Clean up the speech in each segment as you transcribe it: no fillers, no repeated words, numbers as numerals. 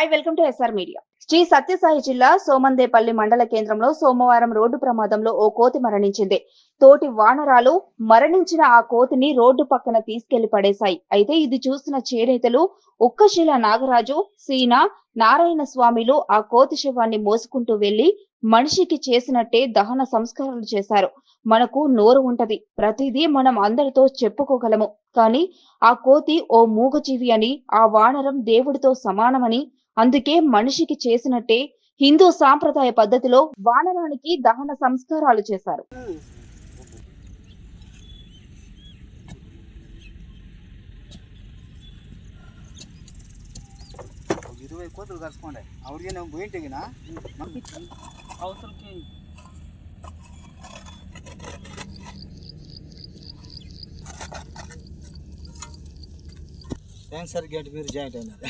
Hi welcome to SR media. Sri Sathya Sai జిల్లా సోమందేపల్లి మండల కేంద్రంలో సోమవారం రోడ్డు ప్రమాదంలో ఓ కోతి మరణించింది. తోటి వానరాలు మరణించిన ఆ కోతిని రోడ్డు పక్కన తీసుకెళ్లి పడేశాయి. అయితే ఇది చూసిన చేనేతలు ఉక్కశిల నాగరాజు, సీనా, నారాయణ స్వామిలు ఆ కోతి శవాన్ని మోసుకుంటూ వెళ్లి మనిషికి చేసినట్టే దహన సంస్కారాలు చేశారు. మనకు నోరు ఉంటది, ప్రతిదీ మనం అందరితో చెప్పుకోగలము. కానీ ఆ కోతి ఓ మూగజీవి అని, ఆ వానరం దేవుడితో సమానమని, అందుకే మనిషికి చేసినట్టే హిందూ సాంప్రదాయ పద్ధతిలో వానరానికి దహన సంస్కారాలు చేశారు. 20 కోతులు కలుసుకోండి ಅವ್ರಿಗೆ ನಾವು ಬೈಂಟಿಗಿನ అవసరంకి క్యాన్సర్ గేట్ మీరు జాయింట్ అయినారు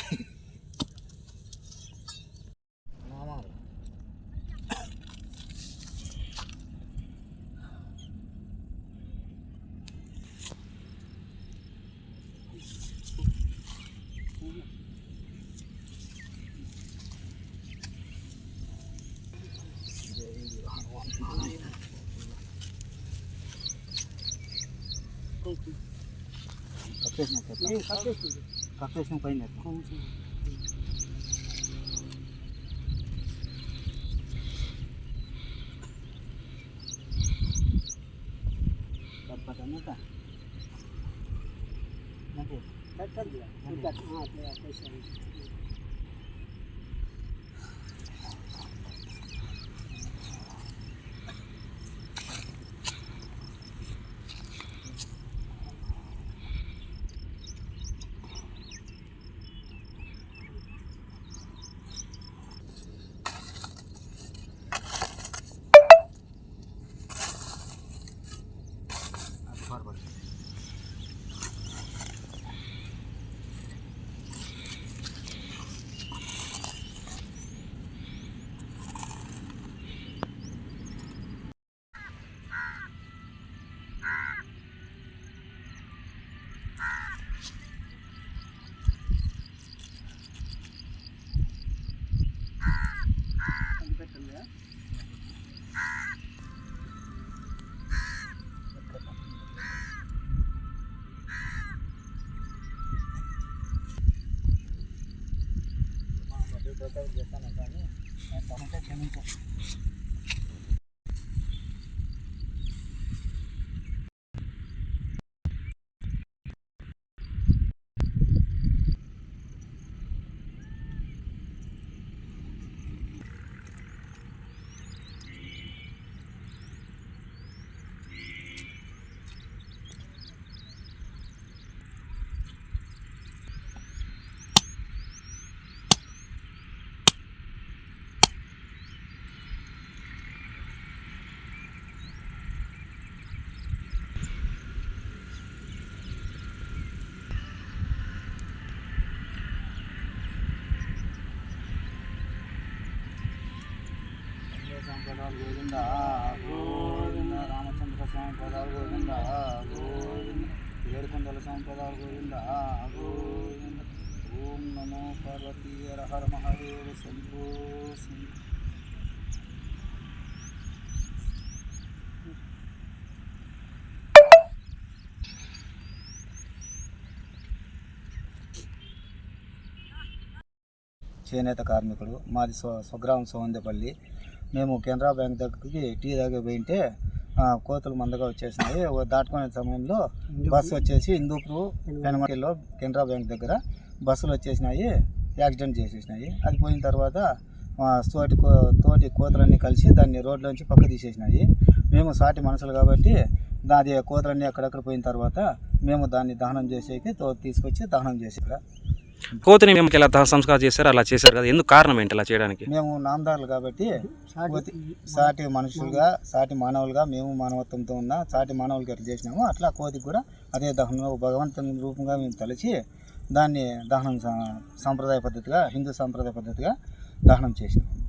కప్పేసిన పైన చేస్తాను కానీ తమకే క్షమించు. పదాలు గోవింద గోవింద, రామచంద్ర స్వామి పదాలు గోవింద గోవింద, ఏడుకొండల స్వామి పదాలు గోవింద గోవింద. ఓం నమో పార్వతీ హర మహాదేవ శంభో శంకర. చేనేత కార్మికుడు, మాది స్వగ్రామం సోమందేపల్లి. మేము కెనరా బ్యాంక్ దగ్గరికి టీ దగ్గర పోయింటే కోతులు మందగా వచ్చేసినాయి. దాటుకునే సమయంలో బస్సు వచ్చేసి హిందూపూర్ పెనమటిలో కెనరా బ్యాంక్ దగ్గర బస్సులు వచ్చేసినాయి, యాక్సిడెంట్ చేసేసినాయి. అది పోయిన తర్వాత తోటి కోతులన్నీ కలిసి దాన్ని రోడ్లోంచి పక్క తీసేసినాయి. మేము సాటి మనుషులు కాబట్టి దాని కోతులన్నీ అక్కడక్కడ పోయిన తర్వాత మేము దాన్ని దహనం చేసేకి తీసుకొచ్చి దహనం చేసి ఇక్కడ కోతిని మేము ఎలా సంస్కారం చేశారు అలా చేశారు కదా, ఎందుకు కారణం ఏంటి అలా చేయడానికి? మేము నామదారులు కాబట్టి సాటి మనుషులుగా సాటి మానవులుగా మేము మానవత్వంతో ఉన్న సాటి మానవులకి ఎట్లా చేసినాము అట్లా కోతికి కూడా అదే దహనం భగవంతుని రూపంగా మేము తలచి దాన్ని దహనం సాంప్రదాయ పద్ధతిగా హిందూ సాంప్రదాయ పద్ధతిగా దహనం చేసినాము.